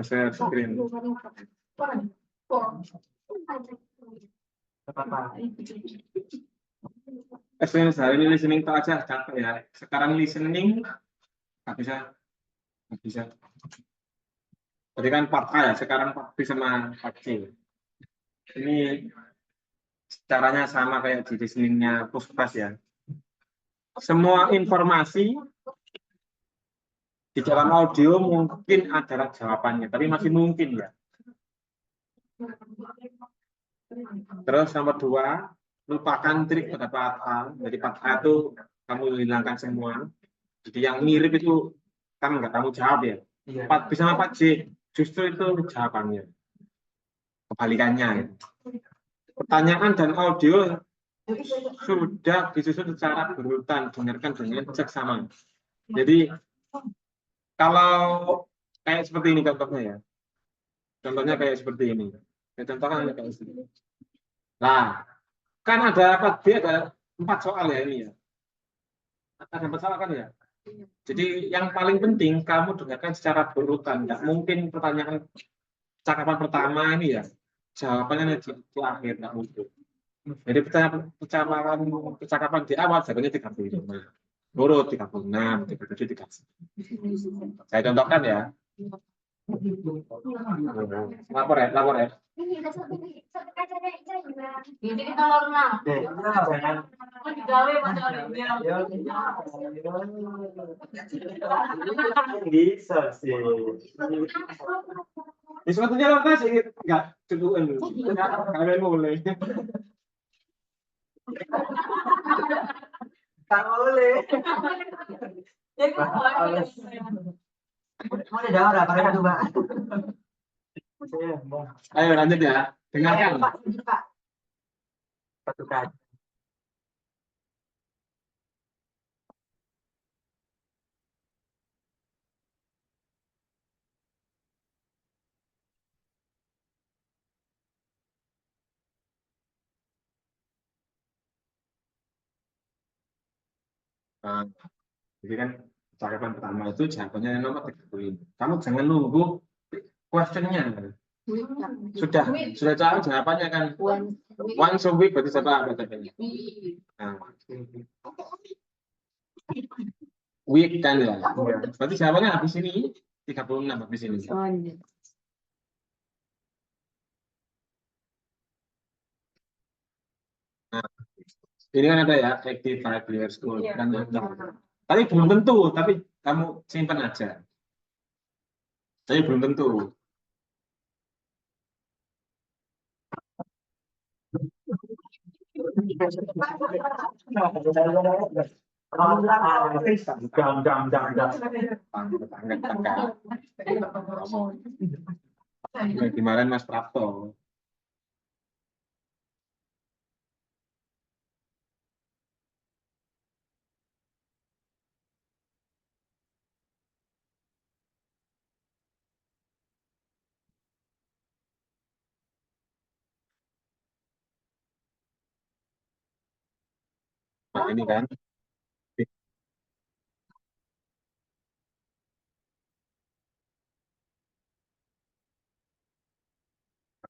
Saya screen. Hari ini listening to aja capek ya. Sekarang listening nggak bisa. Tadi kan part A ya, sekarang part B sama part C. Ini caranya sama kayak di listeningnya Puspas ya. Semua informasi di dalam audio mungkin adalah jawabannya, tapi masih mungkin ya. Terus nomor 2, lupakan trik pada part A. Jadi part A itu kamu hilangkan semua. Jadi yang mirip itu kan nggak kamu jawab ya. Part B sama part C justru itu jawabannya. Kebalikannya ya. Pertanyaan dan audio sudah disusun secara berurutan, dengarkan dengan seksama. Jadi kalau kayak seperti ini contohnya ya. Contohnya kayak seperti ini. Ya, contohnya kayak seperti ini. Nah, kan ada part B ada 4 soal ya ini ya. Ada 4 soal kan ya. Jadi yang paling penting kamu dengarkan secara berurutan. Nggak mungkin pertanyaan cakapan pertama ini ya jawabannya di akhir, nggak mungkin. Jadi percakapan di awal jawabannya 35. Urut 36, 37, 39. Saya contohkan ya. Lapor ya. Ini kalau renang. Bisa sih. Di sebetulnya apa sih nggak cukup kalian mulai. Tak boleh. Mau ada orang pakai coba. Ayo lanjut ya. Dengarkan. Pasukan. Nah, jadi kan cakapan pertama itu jawabannya nomor 35. Kamu jangan nunggu questionnya. Sudah tahu jawabannya kan. Once a week berarti apa jawabannya? Nah, week kan ya. Berarti jawabannya habis ini 36 habis ini. Nah, ini kan ada ya active 5 years school kan. Tapi belum tentu, tapi kamu simpan aja. Tapi belum tentu. Kemarin Mas Prapto. Nah, ini kan.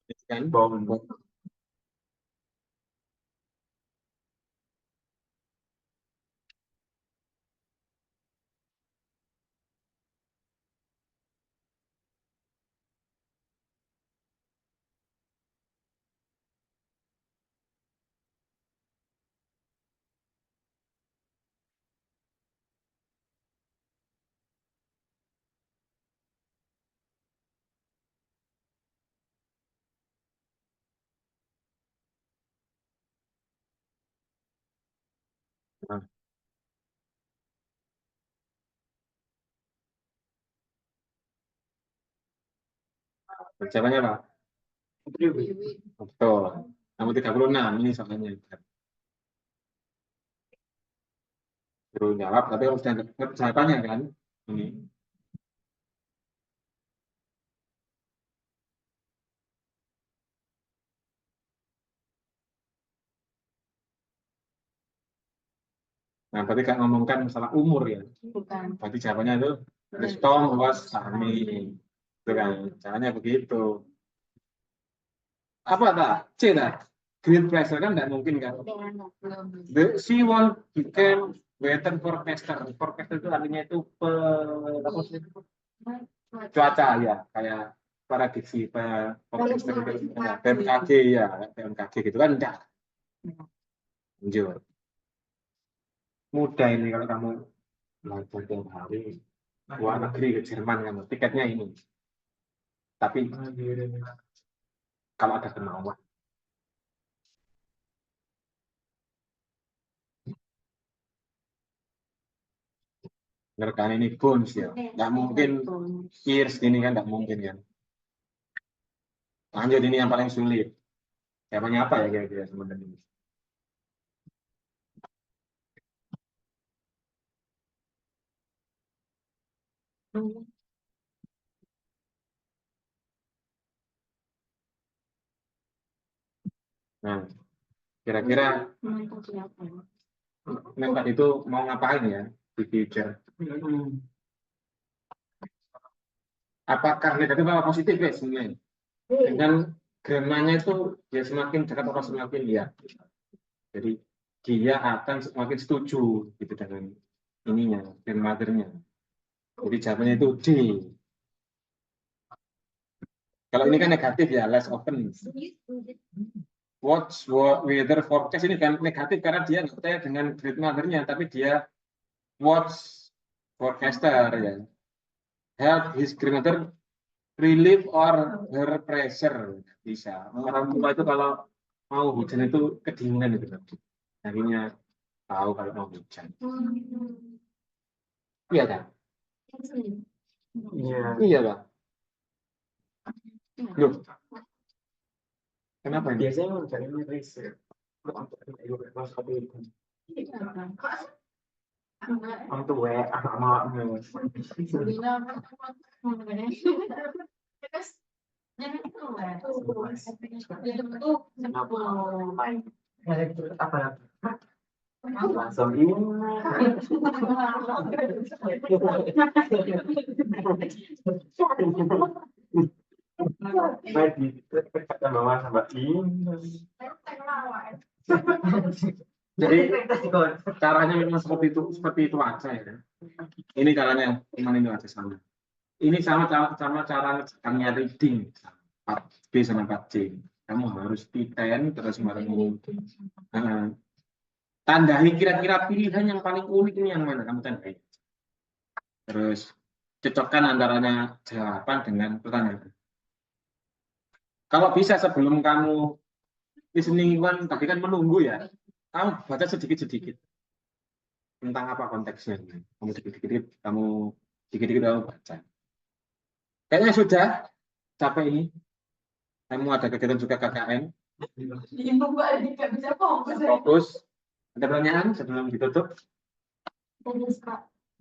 Ini kan bom. Nah, jawabannya apa? Betul. Nomor 36 ini soalnya. Suruh jawab, tapi harus dapat jawabannya kan. Ini. Nah, berarti kan ngomongkan masalah umur ya. Bukan. Berarti jawabannya itu the storm was sunny. Itu kan, caranya begitu. Apa tak? C tak? Great pressure kan tidak mungkin kan? She won't become weather forecaster. Forecaster itu artinya itu apa sih? Cuaca ya, kayak prediksi forecaster itu BMKG ya, BMKG gitu kan enggak. Lanjut. Mudah ini kalau kamu belajar tiap hari luar negeri ke Jerman kamu tiketnya ini. Tapi kalau ada kemauan. Ngerkan ini bonus ya, nggak mungkin years gini kan, nggak mungkin kan. Lanjut ini yang paling sulit. Jawabannya apa ya kira-kira sebenarnya? Nah, kira-kira Mentat itu mau ngapain ya di future? Apakah negatif atau positif ya sebenarnya? Dengan gramanya itu dia semakin dekat atau semakin ya. Jadi dia akan semakin setuju gitu dengan ininya, grandmother-nya. Jadi jawabannya itu D. Kalau ini kan negatif ya, less often. Watch weather forecast ini kan negatif karena dia nggak percaya dengan grandmother-nya, tapi dia watch forecaster ya. Help his grandmother relieve or her pressure. Bisa. Orang tua itu kalau mau hujan itu kedinginan itu. Akhirnya tahu kalau mau hujan. Iya kan? Iya. Iya Pak. Loh, kenapa ini? Biasanya mencari riset untuk seperti itu. Untuk sama apa langsung ini baik kita bawa sama ini. Jadi caranya memang seperti itu aja ya. Ini caranya cuman itu aja sama. Ini sama cara kami reading 4B sama 4C. Kamu harus T10 terus baru tandai kira-kira pilihan yang paling unik ini yang mana kamu tandai. Terus cocokkan antaranya jawaban dengan pertanyaan. Kalau bisa sebelum kamu listening one tadi kan menunggu ya, kamu baca sedikit-sedikit tentang apa konteksnya. Kamu sedikit-sedikit kamu baca. Kayaknya sudah capek ini. Kamu ada kegiatan juga KKN. Fokus. Ada pertanyaan sebelum ditutup?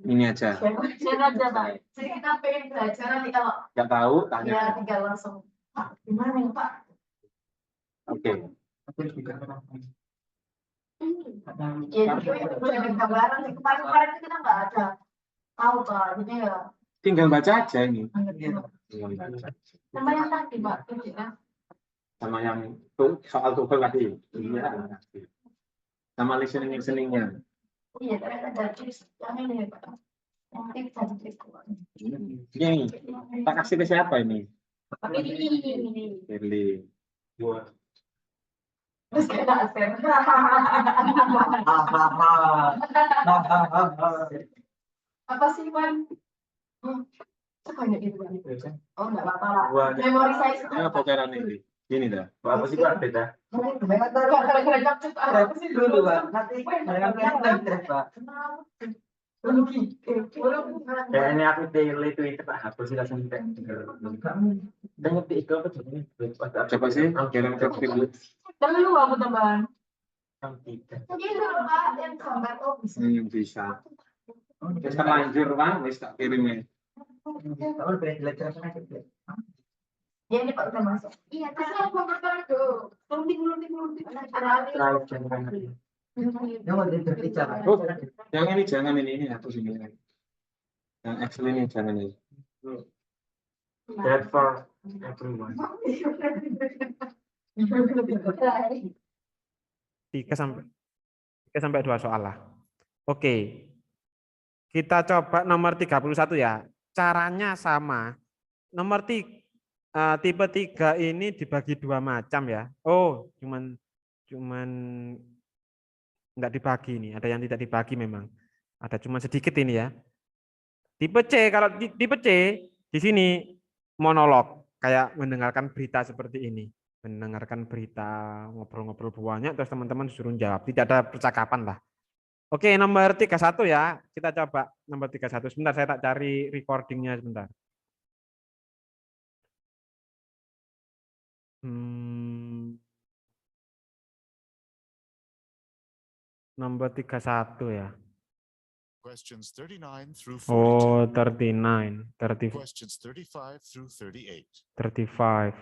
Ini aja. Jadi kita pengen belajar nanti kalau Nggak tahu, tanya. ya tinggal langsung. Pak, gimana ya Pak? Oke. Ya, jadi gambaran sih. Kemarin itu kita nggak ada tahu Pak. Jadi ya. Tinggal baca aja ini. Tinggal baca. Sama yang tadi Pak, ya. Sama yang tuh soal TOEFL tadi. Iya. Sama listening-listeningnya. Iya, tapi ada tips yang ini ya Pak. Yang tips dan trik. Ini, tak kasih ke siapa ini? Ini. Firly. Terus kita asen. Apa sih Wan? Sebanyak itu Wan. Oh enggak apa-apa lah. Memori saya Ini sudah. apa cara ini? Ini dah. apa sih Pak beda? Apa sih Dulu Pak, nanti yang Pak. Ya ini aku daily Twitter Pak, hapus sih langsung kita. Dan ngerti itu apa jadi? Coba sih, kira-kira Firly. Dulu aku teman. Yang tidak. Ini dulu Pak yang gambar oh bisa. Bisa. Terus terlanjur Bang, wis tak kirimnya. Kamu lebih belajar apa lagi? Ya ini Pak udah masuk. Iya, terus aku berkali tuh. Lunting. Terlalu jangan. Oh, yang ini jangan ini hapus ini. Yang Excel ini jangan ini. That for everyone. 3 sampai 2 soal lah. Oke. Kita coba nomor 31 ya. Caranya sama. Nomor tipe 3 ini dibagi 2 macam ya. Oh, cuman enggak dibagi ini. Ada yang tidak dibagi memang. Ada cuma sedikit ini ya. Tipe C, kalau tipe C di sini monolog, kayak mendengarkan berita seperti ini. Mendengarkan berita, ngobrol-ngobrol banyak, terus teman-teman disuruh jawab. Tidak ada percakapan lah. Oke, nomor 31 ya. Kita coba nomor 31. Sebentar, saya tak cari recordingnya sebentar. Nomor 31 ya. Questions 39 through 42. Oh, 39. 30, Questions 35 through 38. 35.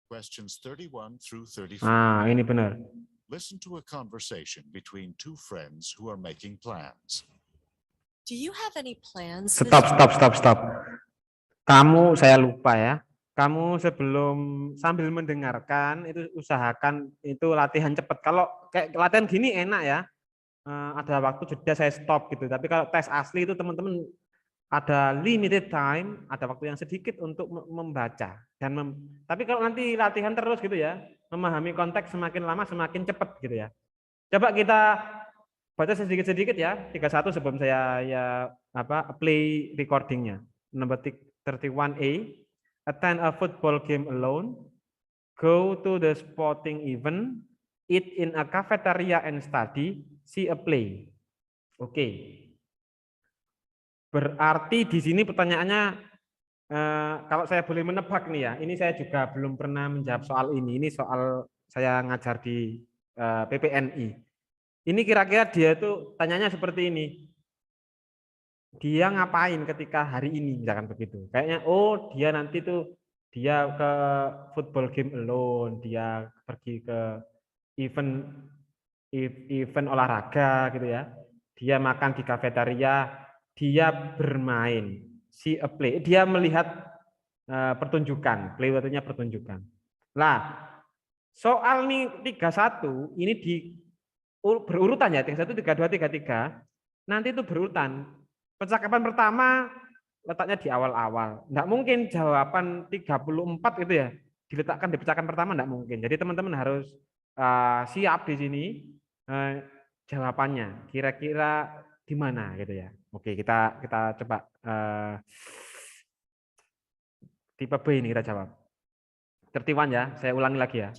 Questions 31 through 34. Ah, ini benar. Listen to a conversation between two friends who are making plans. Do you have any plans? Stop. Kamu, saya lupa ya. Kamu sambil mendengarkan itu usahakan itu latihan cepat. Kalau kayak latihan gini enak ya. Ada waktu jeda saya stop gitu. Tapi kalau tes asli itu teman-teman ada limited time, ada waktu yang sedikit untuk membaca tapi kalau nanti latihan terus gitu ya, memahami konteks semakin lama semakin cepat gitu ya. Coba kita baca sedikit-sedikit ya. 31 sebelum saya play recordingnya. Number 31A, attend a football game alone, go to the sporting event, eat in a cafeteria and study, see a play. Oke. Berarti di sini pertanyaannya, kalau saya boleh menebak nih ya, ini saya juga belum pernah menjawab soal ini. Ini soal saya ngajar di PPNI. Ini kira-kira dia tuh tanyanya seperti ini. Dia ngapain ketika hari ini, misalkan begitu. Kayaknya, oh dia nanti tuh dia ke football game alone, dia pergi ke event olahraga gitu ya. Dia makan di kafetaria, dia bermain, see a play. Dia melihat pertunjukan, play artinya pertunjukan. Lah, soal nih 31 ini berurutan ya, 31, 32, 33. Nanti itu berurutan. Percakapan pertama letaknya di awal-awal. Enggak mungkin jawaban 34 itu ya diletakkan di percakapan pertama, enggak mungkin. Jadi teman-teman harus siap di sini jawabannya. Kira-kira di mana gitu ya. Oke, kita coba tipe B ini kita jawab. 31 ya, saya ulangi lagi ya.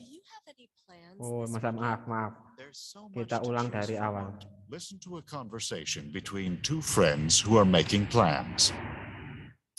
Oh, maaf. Kita ulang dari awal. Listen to a conversation between two friends who are making plans.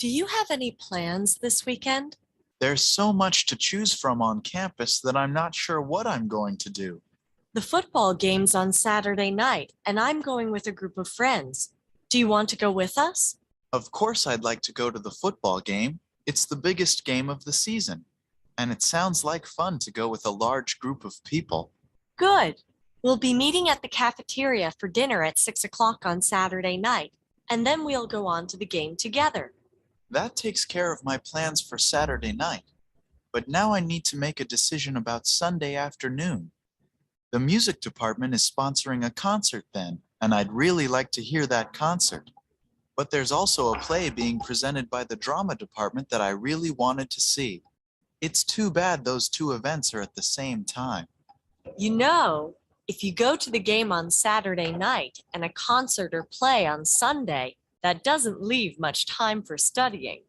Do you have any plans this weekend? There's so much to choose from on campus that I'm not sure what I'm going to do. The football game's on Saturday night, and I'm going with a group of friends. Do you want to go with us? Of course I'd like to go to the football game. It's the biggest game of the season. And it sounds like fun to go with a large group of people. Good. We'll be meeting at the cafeteria for dinner at 6 o'clock on Saturday night, and then we'll go on to the game together. That takes care of my plans for Saturday night. But now I need to make a decision about Sunday afternoon. The music department is sponsoring a concert then, and I'd really like to hear that concert. But there's also a play being presented by the drama department that I really wanted to see. It's too bad those two events are at the same time. You know, if you go to the game on Saturday night and a concert or play on Sunday, that doesn't leave much time for studying.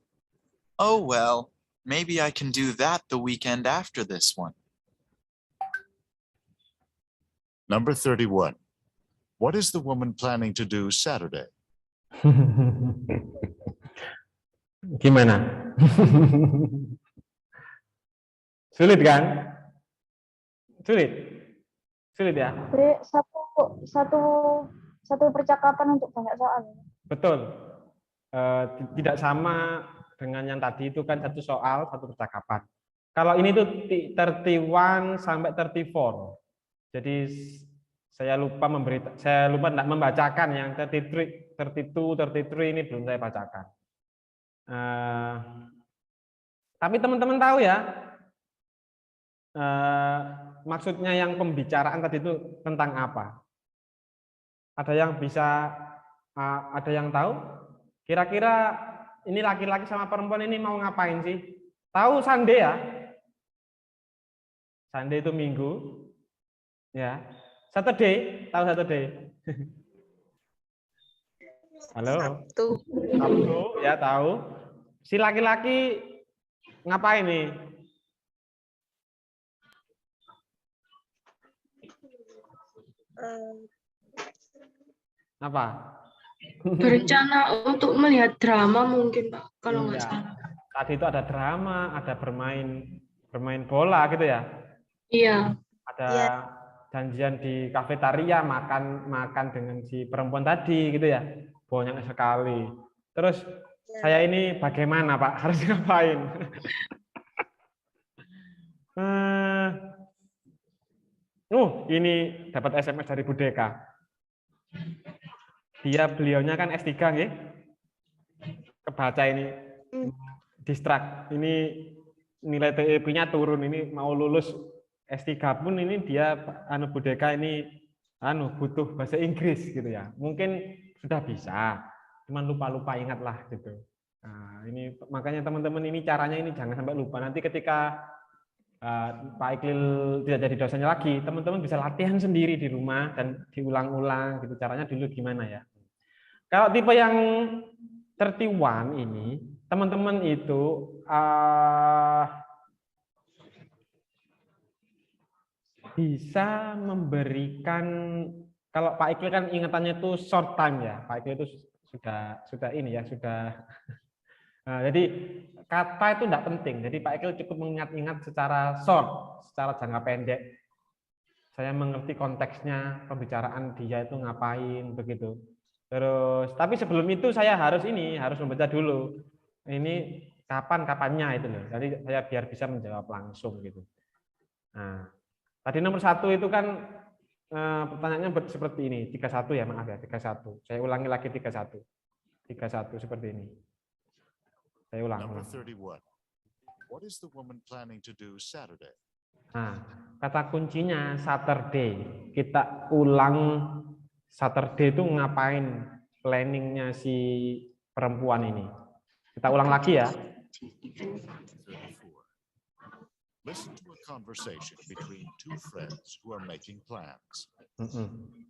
Oh well, maybe I can do that the weekend after this one. Number 31. What is the woman planning to do Saturday? Gimana? Sulit kan? Sulit ya? Jadi satu percakapan untuk banyak soal. Betul. Tidak sama dengan yang tadi itu kan satu soal, satu percakapan. Kalau ini tuh 31 sampai 34. Jadi saya lupa tidak membacakan yang 32 ini belum saya bacakan. Tapi teman-teman tahu ya, maksudnya yang pembicaraan tadi itu tentang apa? Ada yang tahu? Kira-kira ini laki-laki sama perempuan ini mau ngapain sih? Tahu Sunday ya? Sunday itu minggu. Ya. Saturday, tahu Saturday? Halo? Sabtu, ya tahu. Si laki-laki ngapain nih? Apa? Berencana untuk melihat drama mungkin Pak, kalau nggak Iya. salah. Tadi itu ada drama, ada bermain bola gitu ya. Iya. Ada janjian di kafetaria makan dengan si perempuan tadi gitu ya. Banyak sekali. Terus saya ini bagaimana Pak? Harus ngapain? Ini dapat SMS dari Budeka. Beliaunya kan S3 nggih. Kebaca ini. Distrak. Ini nilai TEP-nya turun, ini mau lulus S3 pun ini dia Budeka ini butuh bahasa Inggris gitu ya. Mungkin sudah bisa, cuman lupa ingat lah gitu. Nah, ini makanya teman-teman ini caranya ini jangan sampai lupa. Nanti ketika Pak Iqlil tidak jadi dosennya lagi, teman-teman bisa latihan sendiri di rumah dan diulang-ulang gitu. Caranya dulu gimana ya. Kalau tipe yang 31 ini, teman-teman itu bisa memberikan, kalau Pak Iqlil kan ingatannya itu short time ya, Pak Iqlil itu sudah ini ya, sudah. Nah, jadi kata itu tidak penting, jadi Pak Iqlil cukup mengingat-ingat secara short, secara jangka pendek. Saya mengerti konteksnya, pembicaraan dia itu ngapain, begitu. Terus, tapi sebelum itu saya harus membaca dulu. Ini kapannya itu loh. Jadi saya biar bisa menjawab langsung gitu. Nah, tadi nomor 1 itu kan pertanyaannya seperti ini, 31 ya, maaf ya, 31. Saya ulangi lagi 31. 31 seperti ini. Saya ulang. Number 31. What is the woman planning to do Saturday? Nah, kata kuncinya Saturday. Kita ulang Saturday itu ngapain planningnya si perempuan ini. Kita ulang lagi ya. 34. Listen to a conversation between two friends who are making plans.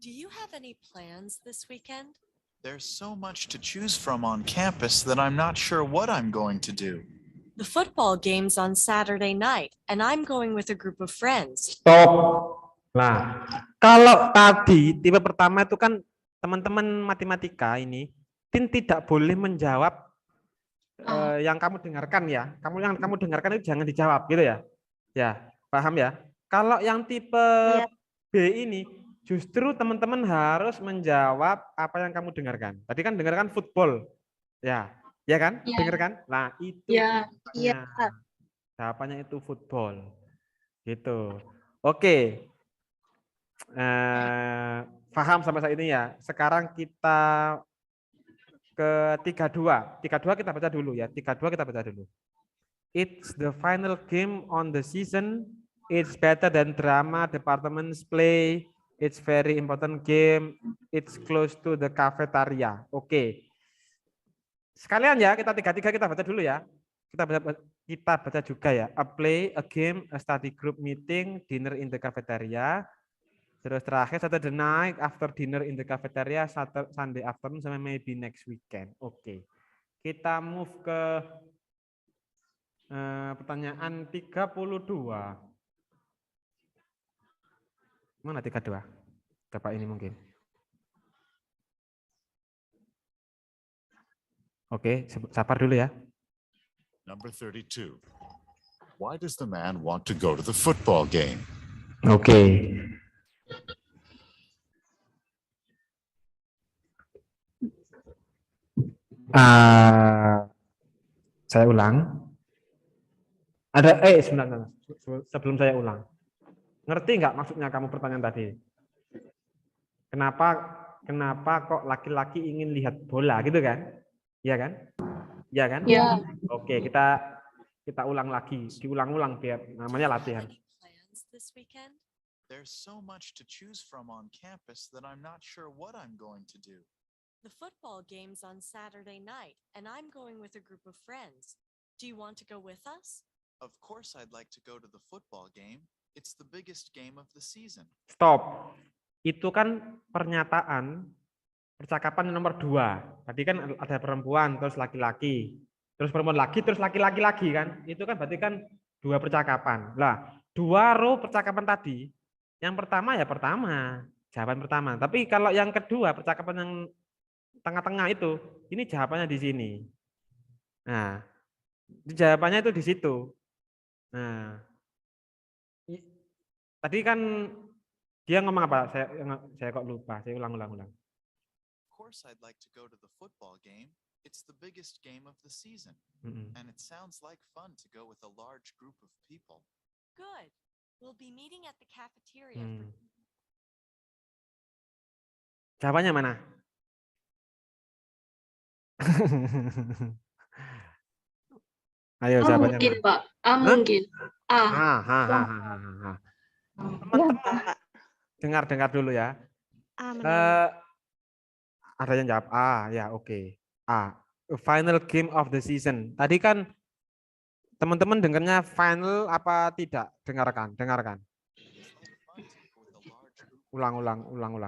Do you have any plans this weekend? There's so much to choose from on campus that I'm not sure what I'm going to do. The football game's on Saturday night, and I'm going with a group of friends. Stop. Nah, kalau tadi tipe pertama itu kan teman-teman matematika ini tidak boleh menjawab yang kamu dengarkan ya. Yang kamu dengarkan itu jangan dijawab gitu ya. Ya, paham ya? Kalau yang tipe B ini justru teman-teman harus menjawab apa yang kamu dengarkan. Tadi kan dengarkan football. Ya kan? Ya. Dengarkan? Nah, itu jawabannya itu football. Gitu. Oke. Paham sampai saat ini ya. Sekarang kita ke 32. 32 kita baca dulu ya. 32 kita baca dulu. It's the final game on the season. It's better than drama departments play. It's very important game. It's close to the cafeteria. Oke. Sekalian ya, kita 33 kita baca dulu ya. Kita baca juga ya. A play, a game, a study group meeting, dinner in the cafeteria. Terus terakhir Saturday night, after dinner in the cafeteria, Sunday afternoon, sama maybe next weekend. Oke. Kita move ke pertanyaan 32. Mana 32? Bapak ini mungkin. Oke, sabar dulu ya. Number 32. Why does the man want to go to the football game? Oke. Saya ulang. Sebentar. Sebelum saya ulang. Ngerti nggak maksudnya kamu pertanyaan tadi? Kenapa kok laki-laki ingin lihat bola gitu kan? Iya kan? Iya kan? Ya. Oke, kita ulang lagi, diulang-ulang biar namanya latihan. Plans this weekend? There's so much to choose from on campus that I'm not sure what I'm going to do. The football game's on Saturday night, and I'm going with a group of friends. Do you want to go with us? Of course, I'd like to go to the football game. It's the biggest game of the season. Stop. Itu kan percakapan nomor 2. Tadi kan ada perempuan, terus laki-laki. Terus perempuan lagi, terus laki-laki lagi kan. Itu kan berarti kan 2 percakapan. Lah, 2 row percakapan tadi, yang pertama ya pertama, jawaban pertama. Tapi kalau yang kedua, percakapan yang tengah-tengah itu, ini jawabannya di sini. Nah, jawabannya itu di situ. Nah, tadi kan dia ngomong apa? Saya kok lupa. Saya ulang. Of course, I'd like to go to the football game. It's the biggest game of the season. And it sounds like fun to go with a large group of people. Good. We'll be meeting at the cafeteria for Jawabannya mana? Ayo jawabannya Mungkin, mana? Pak. Mungkin. Teman-teman, dengar dulu ya. Ada yang jawab A, ya oke. A, final game of the season. Tadi kan teman-teman dengarnya final apa tidak? Dengarkan. Ulang.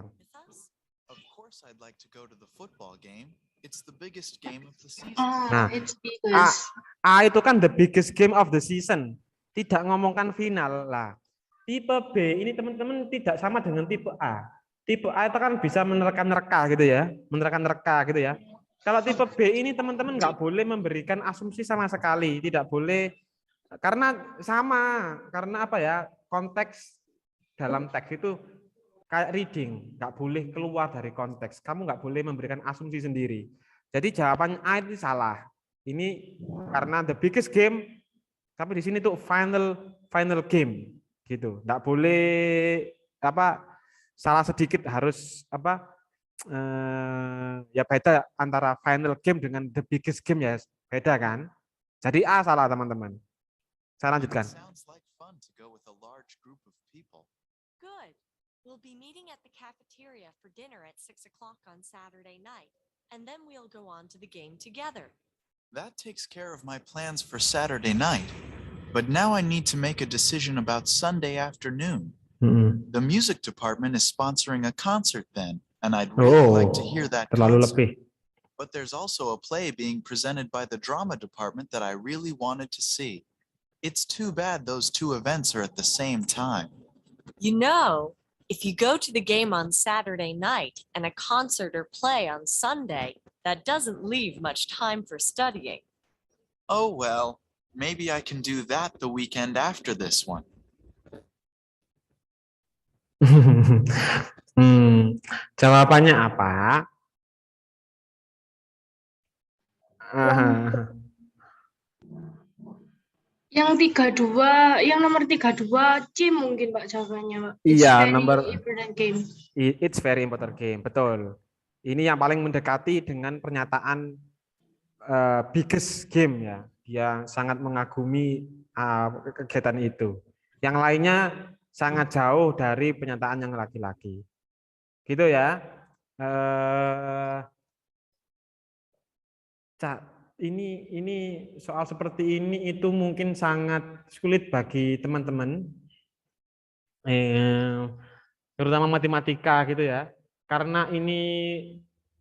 with us? Of course, I'd like to go to the football game. It's the biggest game of the season. Nah, It's because. A itu kan the biggest game of the season. Tidak ngomongkan final lah. Tipe B ini teman-teman tidak sama dengan tipe A. Tipe A itu kan bisa menerka-nerka gitu ya. Kalau tipe B ini teman-teman nggak boleh memberikan asumsi sama sekali. Tidak boleh. Karena apa ya, konteks dalam teks itu kayak reading, nggak boleh keluar dari konteks. Kamu nggak boleh memberikan asumsi sendiri. Jadi jawaban A itu salah. Ini karena the biggest game, tapi di sini tuh final game gitu. Nggak boleh salah sedikit harus ya beda antara final game dengan the biggest game ya, beda kan. Jadi A salah teman-teman. Saya lanjutkan. It sounds like fun to go with a large group of people. Good. We'll be meeting at the cafeteria for dinner at 6 o'clock on Saturday night, and then we'll go on to the game together. That takes care of my plans for Saturday night. But now I need to make a decision about Sunday afternoon. The music department is sponsoring a concert then, and I'd really like to hear that Terlalu concert. lebih. But there's also a play being presented by the drama department that I really wanted to see. It's too bad those 2 events are at the same time. You know, if you go to the game on Saturday night and a concert or play on Sunday, that doesn't leave much time for studying. Oh well, maybe I can do that the weekend after this one. Jawabannya apa? Yang 32, yang nomor 32 C mungkin Pak jawabannya, Pak. Iya, very nomor important game. It's very important game, betul. Ini yang paling mendekati dengan pernyataan biggest game ya. Dia sangat mengagumi kegiatan itu. Yang lainnya sangat jauh dari pernyataan yang laki-laki. Gitu ya. Ini soal seperti ini itu mungkin sangat sulit bagi teman-teman, terutama matematika gitu ya, karena ini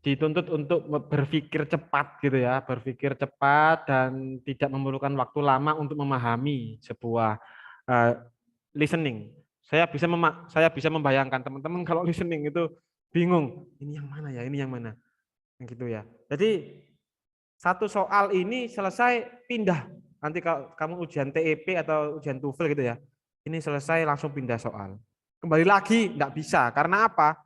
dituntut untuk berpikir cepat gitu ya, berpikir cepat dan tidak memerlukan waktu lama untuk memahami sebuah listening. Saya bisa membayangkan teman-teman kalau listening itu bingung, ini yang mana ya, ini yang mana, gitu ya. Jadi satu soal ini selesai pindah. Nanti kalau kamu ujian TEP atau ujian TOEFL gitu ya, ini selesai langsung pindah soal. Kembali lagi enggak bisa. Karena apa?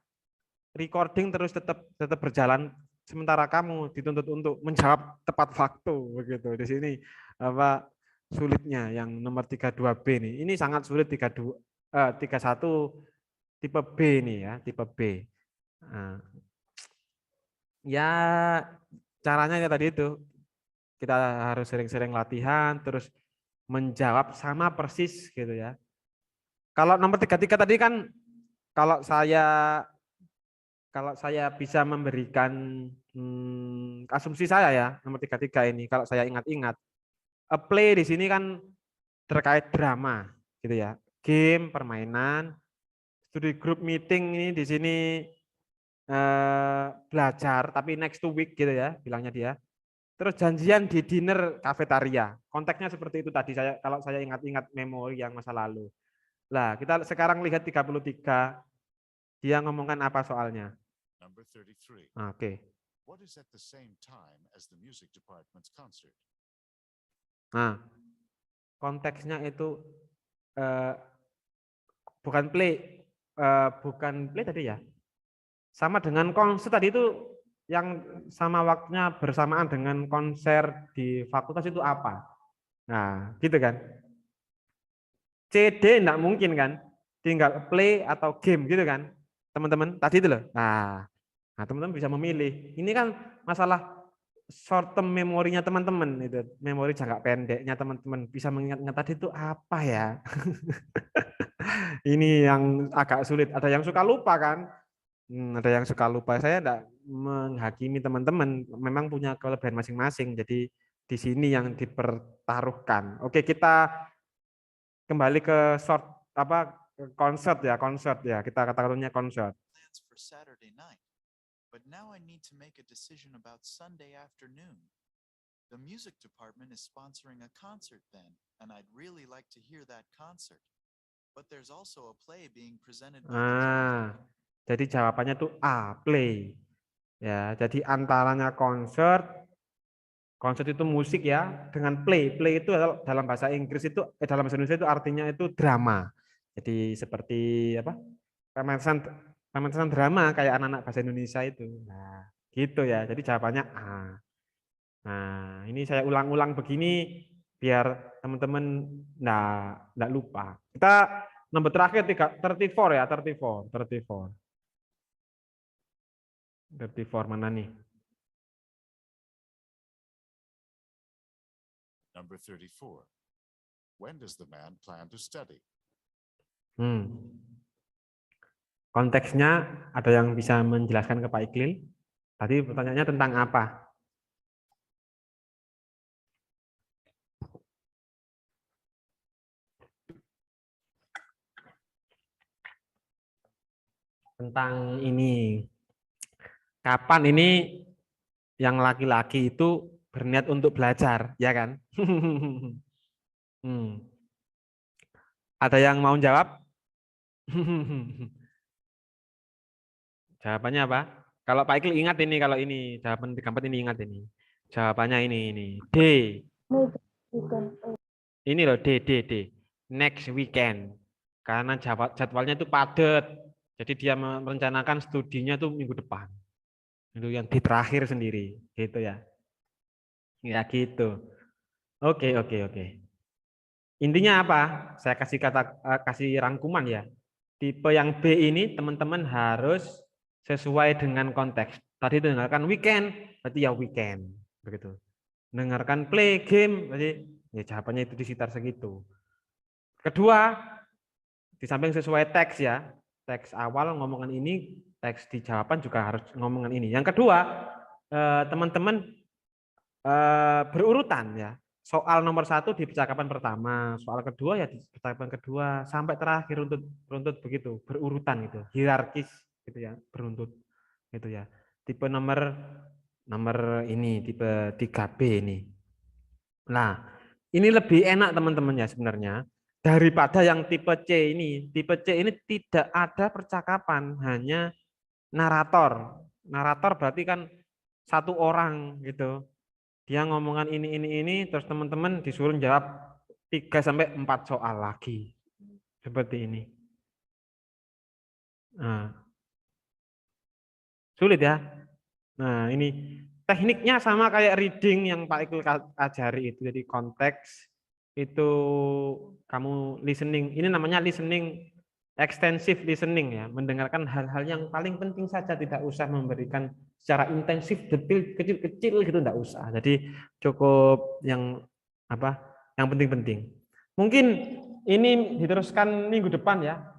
Recording terus tetap berjalan sementara kamu dituntut untuk menjawab tepat waktu begitu. Di sini sulitnya yang nomor 32B nih. Ini sangat sulit 31 tipe B nih ya, tipe B. Nah, ya caranya ya tadi itu. Kita harus sering-sering latihan, terus menjawab sama persis gitu ya. Kalau nomor 33 tadi kan kalau saya bisa memberikan asumsi saya ya, nomor 33 ini kalau saya ingat-ingat, play di sini kan terkait drama gitu ya. Game, permainan, studi group meeting ini di sini belajar tapi next to week gitu ya bilangnya dia. Terus janjian di dinner kafetaria. Konteksnya seperti itu tadi saya kalau saya ingat-ingat memori yang masa lalu. Lah, kita sekarang lihat 33. Dia ngomongkan apa soalnya? Number 33. Oke. What is at the same time as the music department's concert? Nah, konteksnya itu bukan play tadi ya. Sama dengan konser tadi itu yang sama waktunya bersamaan dengan konser di fakultas itu apa? Nah, gitu kan. CD enggak mungkin kan. Tinggal play atau game gitu kan. Teman-teman, tadi itu loh. Nah, teman-teman bisa memilih. Ini kan masalah short term memorinya teman-teman itu, memori jangka pendeknya teman-teman bisa mengingat-ingat tadi itu apa ya. Ini yang agak sulit. Ada yang suka lupa kan? Ada yang suka lupa. Saya enggak menghakimi teman-teman, memang punya kelebihan masing-masing. Jadi di sini yang dipertaruhkan. Oke, kita kembali ke konsert ya. Kita katakannya konsert. Plans for Saturday night, but now I need to make a decision about Sunday afternoon. The music department is sponsoring a concert then, and I'd really like to hear that concert. But there's also a play being presented by the jadi jawabannya tuh A, play. Ya, jadi antaranya konser itu musik ya, dengan play. Play itu dalam bahasa Inggris itu dalam bahasa Indonesia itu artinya itu drama. Jadi seperti apa? Pementasan drama kayak anak-anak bahasa Indonesia itu. Nah, gitu ya. Jadi jawabannya A. Nah, ini saya ulang-ulang begini biar teman-teman enggak lupa. Kita nomor terakhir 34 ya, 34 mana nih? Number 34. When does the man plan to study? Konteksnya ada yang bisa menjelaskan ke Pak Iqlil? Tadi pertanyaannya tentang apa? Tentang ini. Kapan ini yang laki-laki itu berniat untuk belajar, ya kan? Ada yang mau jawab? Jawabannya apa? Kalau Pak Iqlil ingat ini, kalau ini jawaban 34 ini ingat ini. Jawabannya ini. D. Ini loh D. Next weekend. Karena jadwalnya itu padat. Jadi dia merencanakan studinya itu minggu depan. Itu yang di terakhir sendiri, gitu ya. Ya gitu. Oke. Intinya apa? Saya kasih rangkuman ya. Tipe yang B ini teman-teman harus sesuai dengan konteks. Tadi dengarkan weekend, berarti ya weekend, begitu. Dengarkan play game, berarti ya jawabannya itu di sekitar segitu. Kedua, di samping sesuai teks ya, teks awal ngomongan ini, teks di jawaban juga harus ngomongan ini. Yang kedua, teman-teman berurutan ya. Soal nomor 1 di percakapan pertama, soal kedua ya di percakapan kedua, sampai terakhir runtut begitu, berurutan gitu, hierarkis gitu ya, beruntut gitu ya. Tipe nomor ini, tipe 3B ini. Nah, ini lebih enak teman-teman ya sebenarnya daripada yang tipe C ini. Tipe C ini tidak ada percakapan, hanya narator. Narator berarti kan satu orang gitu. Dia ngomongan ini, terus teman-teman disuruh jawab 3-4 soal lagi. Seperti ini. Nah, sulit ya. Nah, ini tekniknya sama kayak reading yang Pak Iqlil ajari itu. Jadi konteks itu kamu listening. Ini namanya listening extensive listening ya, mendengarkan hal-hal yang paling penting saja, tidak usah memberikan secara intensif detail kecil-kecil gitu, enggak usah. Jadi cukup yang apa? Yang penting-penting. Mungkin ini diteruskan minggu depan ya.